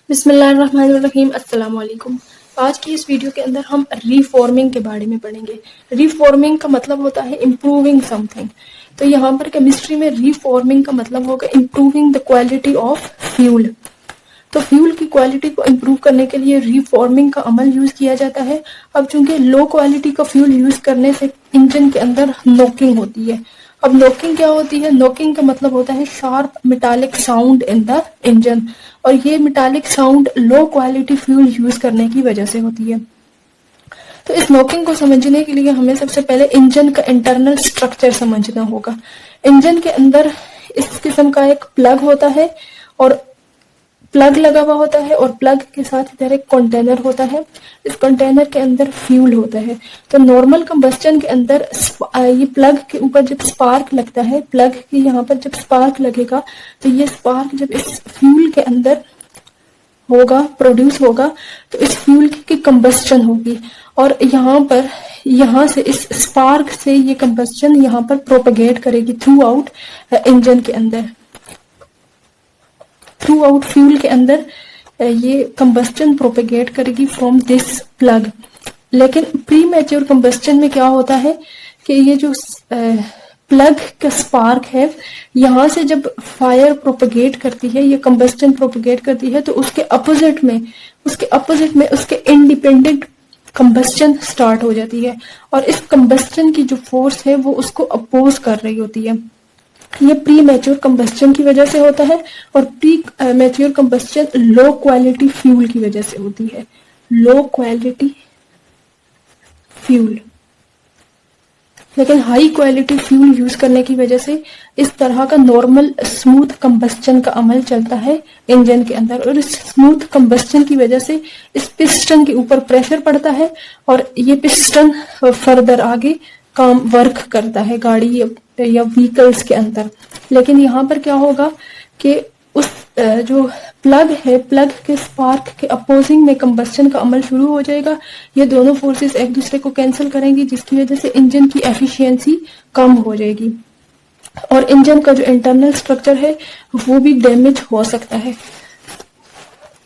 बिस्मिल्लाहिर्रहमानिर्रहीम अस्सलाम वालेकुम। आज की इस वीडियो के अंदर हम रीफॉर्मिंग के बारे में पढ़ेंगे। रीफॉर्मिंग का मतलब होता है इम्प्रूविंग समथिंग। तो यहाँ पर केमिस्ट्री में रीफॉर्मिंग का मतलब होगा improving the quality of fuel. तो फ्यूल की क्वालिटी को इम्प्रूव करने के लिए रीफॉर्मिंग का अमल यूज किया जाता है। अब चूंकि लो क्वालिटी का फ्यूल यूज करने से इंजन के अंदर नॉकिंग होती है। अब नॉकिंग क्या होती है? नॉकिंग का मतलब होता है sharp metallic sound in the engine, और ये metallic sound low quality fuel use करने की वजह से होती है। तो इस नॉकिंग को समझने के लिए हमें सबसे पहले इंजन का इंटरनल स्ट्रक्चर समझना होगा। इंजन के अंदर इस किस्म का एक प्लग होता है, और प्लग लगा हुआ होता है, और प्लग के साथ इधर एक कंटेनर होता है। इस कंटेनर के अंदर फ्यूल होता है। तो नॉर्मल कंबस्टन के अंदर ये प्लग के ऊपर जब स्पार्क लगता है, प्लग के यहाँ पर जब स्पार्क लगेगा, तो ये स्पार्क जब इस फ्यूल के अंदर होगा, प्रोड्यूस होगा, तो इस फ्यूल की कंबस्टन होगी। और यहाँ से इस स्पार्क से ये कंबस्टन यहाँ पर प्रोपेगेट करेगी थ्रू आउट इंजन के अंदर, थ्रू आउट फ्यूल के अंदर ये कंबस्टन प्रोपेगेट करेगी फ्रॉम दिस प्लग। लेकिन प्री मैच्योर कंबस्टन में क्या होता है कि ये जो प्लग का स्पार्क है, यहाँ से जब फायर प्रोपेगेट करती है, ये कंबस्टन प्रोपेगेट करती है, तो उसके अपोजिट में उसके इंडिपेंडेंट कंबस्टन स्टार्ट हो जाती है। और इस कंबस्टन की जो फोर्स है वो उसको अपोज कर रही होती है। ये प्री मैच्योर कंबस्टन की वजह से होता है, और pre mature combustion low quality fuel की वजह से होती है। Low quality fuel. लेकिन हाई क्वालिटी फ्यूल यूज करने की वजह से इस तरह का नॉर्मल स्मूथ कंबस्टन का अमल चलता है इंजन के अंदर, और इस स्मूथ कंबस्टन की वजह से इस पिस्टन के ऊपर प्रेशर पड़ता है, और ये पिस्टन फर्दर आगे काम वर्क करता है गाड़ी या व्हीकल्स के अंदर। लेकिन यहाँ पर क्या होगा कि उस जो प्लग है, प्लग के स्पार्क के अपोजिंग में कंबस्टन का अमल शुरू हो जाएगा। ये दोनों फोर्सेस एक दूसरे को कैंसिल करेंगी, जिसकी वजह से इंजन की एफिशिएंसी कम हो जाएगी, और इंजन का जो इंटरनल स्ट्रक्चर है वो भी डैमेज हो सकता है।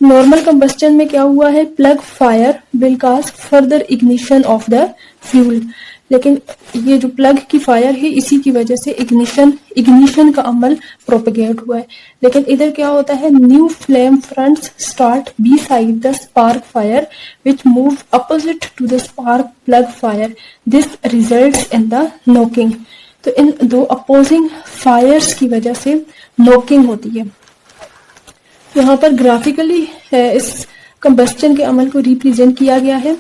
नॉर्मल कंबस्टन में क्या हुआ है? Plug fire will cause further ignition of the fuel. लेकिन ये जो प्लग की फायर है, इसी की वजह से इग्निशन का अमल प्रोपेगेट हुआ है। लेकिन इधर क्या होता है? New flame fronts start beside the spark fire which move opposite to the spark plug fire. This results in the knocking. तो इन दो अपोजिंग फायर्स की वजह से नॉकिंग होती है। यहाँ पर ग्राफिकली इस कंबस्टन के अमल को रिप्रेजेंट किया गया है।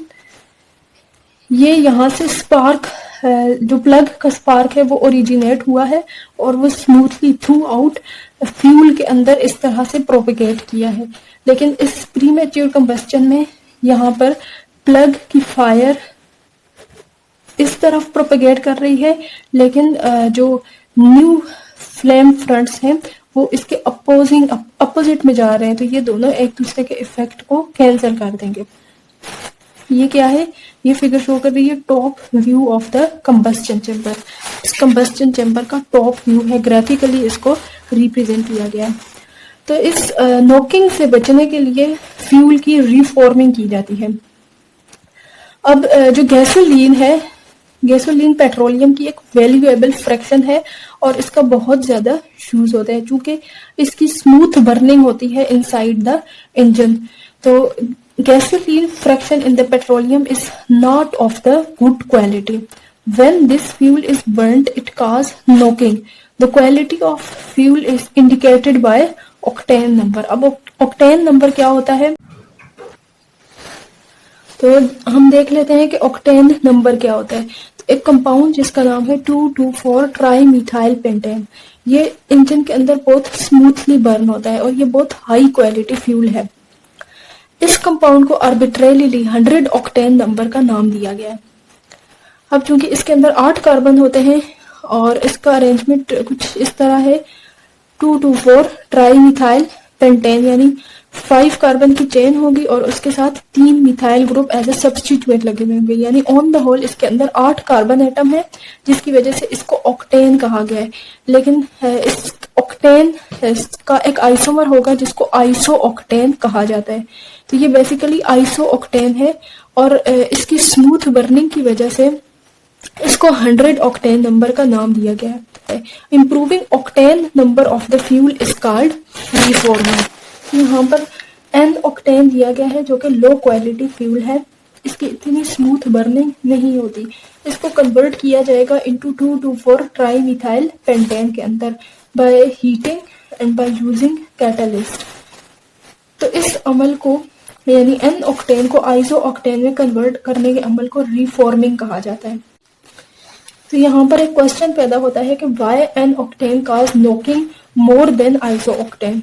ये यहाँ से स्पार्क, जो प्लग का स्पार्क है वो ओरिजिनेट हुआ है, और वो स्मूथली थ्रू आउट फ्यूल के अंदर इस तरह से प्रोपेगेट किया है। लेकिन इस प्री मैच्योर कंबस्टन में यहाँ पर प्लग की फायर इस तरफ प्रोपेगेट कर रही है, लेकिन जो न्यू फ्लेम फ्रंट्स हैं वो इसके अपोजिट में जा रहे हैं। तो ये दोनों एक दूसरे के इफेक्ट को कैंसिल कर देंगे। ये क्या है? ये फिगर शो कर रही है top view of the combustion chamber. इस कंबस्टन चेम्बर का टॉप व्यू है, ग्राफिकली इसको रिप्रेजेंट किया गया है। तो इस नॉकिंग से बचने के लिए फ्यूल की रीफॉर्मिंग की जाती है। अब जो गैसोलीन है, गैसोलीन पेट्रोलियम की एक वैल्यूएबल फ्रैक्शन है, और इसका बहुत ज्यादा यूज होता है चूंकि इसकी स्मूथ बर्निंग होती है इनसाइड द इंजन। तो gasoline fraction in the petroleum is not of the good quality. When this fuel is burnt, it causes knocking. The quality of fuel is indicated by octane number. अब octane number क्या होता है? तो हम देख लेते हैं कि octane number क्या होता है। तो एक कंपाउंड जिसका नाम है 2,2,4 ट्राईमिथाइल पेंटेन, ये इंजन के अंदर बहुत स्मूथली बर्न होता है, और ये बहुत हाई क्वालिटी फ्यूल है। इस कंपाउंड को आर्बिट्रेरीली 100 ऑक्टेन नंबर का नाम दिया गया है। अब चूंकि इसके अंदर 8 कार्बन होते हैं, और इसका अरेंजमेंट कुछ इस तरह है 2,2,4 ट्राईमिथाइल पेंटेन, यानी 5 कार्बन की चेन होगी, और उसके साथ 3 methyl group as a substituent लगे हुए होंगे। यानी ऑन द होल इसके अंदर 8 कार्बन एटम है, जिसकी वजह से इसको ऑक्टेन कहा गया है। लेकिन इस ऑक्टेन का एक आइसोमर होगा जिसको आइसो ऑक्टेन कहा जाता है। तो ये बेसिकली आइसो ऑक्टेन है और इसकी स्मूथ बर्निंग की वजह से इसको 100 ऑक्टेन नंबर का नाम दिया गया है। Improving octane number of the fuel is called reforming. यहाँ पर n ऑक्टेन दिया गया है जो कि लो क्वालिटी फ्यूल है, इसकी इतनी स्मूथ बर्निंग नहीं होती। इसको कन्वर्ट किया जाएगा इनटू 2,2,4 ट्राईमिथाइल पेंटेन के अंदर by heating and by using catalyst. तो इस अमल को यानी n ऑक्टेन को आइसो ऑक्टेन में कन्वर्ट करने के अमल को रीफॉर्मिंग कहा जाता है। तो यहाँ पर एक क्वेश्चन पैदा होता है कि why n octane causes knocking more than isooctane,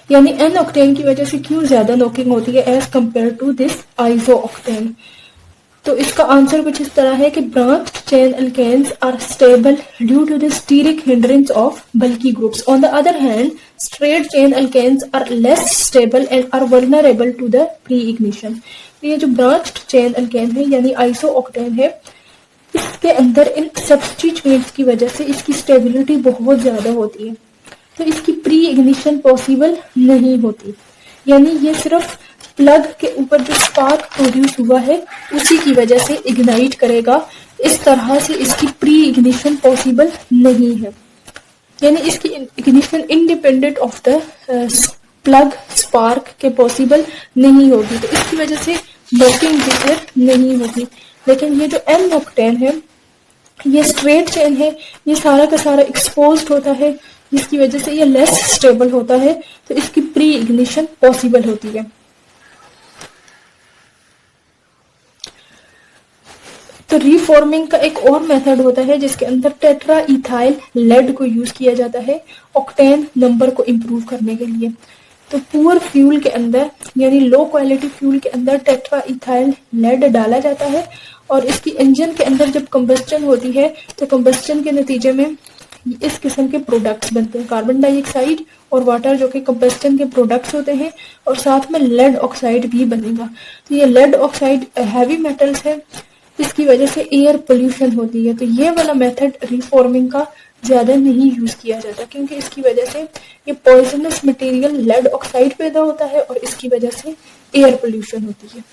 यानी n ऑक्टेन की वजह से क्यों ज्यादा नॉकिंग होती है as compare to this isooctane. तो इसका आंसर कुछ इस तरह है कि branch chain alkanes are stable due to the steric hindrance of bulky groups. On the other hand straight chain alkanes are less stable and are vulnerable to the pre ignition. ये जो branch chain alkane है यानी iso octane है, इसके अंदर इन substituents की वजह से इसकी स्टेबिलिटी बहुत ज्यादा होती है, तो इसकी प्री इग्निशन पॉसिबल नहीं होती। यानी ये सिर्फ प्लग के ऊपर जो स्पार्क प्रोड्यूस हुआ है उसी की वजह से इग्नाइट करेगा, इस तरह से इसकी प्री इग्निशन पॉसिबल नहीं है। यानी इसकी ignition independent of the plug spark के पॉसिबल नहीं होगी, तो इसकी वजह से नॉकिंग जिटर नहीं होगी। लेकिन ये जो n ऑक्टेन है ये स्ट्रेट चेन है, ये सारा का सारा एक्सपोज्ड होता है जिसकी वजह से ये लेस स्टेबल होता है, तो इसकी प्री इग्निशन पॉसिबल होती है। तो रीफॉर्मिंग का एक और मेथड होता है जिसके अंदर टेट्रा इथाइल लेड को यूज किया जाता है ऑक्टेन नंबर को इंप्रूव करने के लिए। तो पुअर फ्यूल के अंदर यानी लो क्वालिटी फ्यूल के अंदर टेट्रा इथाइल लेड डाला जाता है और इसकी इंजन के अंदर जब कंबस्टन होती है तो कंबस्टन के नतीजे में इस किस्म के प्रोडक्ट्स बनते हैं, कार्बन डाइऑक्साइड और वाटर जो कि कंबस्टन के प्रोडक्ट्स होते हैं, और साथ में लेड ऑक्साइड भी बनेगा। तो ये लेड ऑक्साइड हैवी मेटल्स है, इसकी वजह से एयर पोल्यूशन होती है। तो ये वाला मेथड रीफॉर्मिंग का ज्यादा नहीं यूज किया जाता क्योंकि इसकी वजह से ये पॉइजनस मटेरियल लेड ऑक्साइड पैदा होता है और इसकी वजह से एयर पोल्यूशन होती है।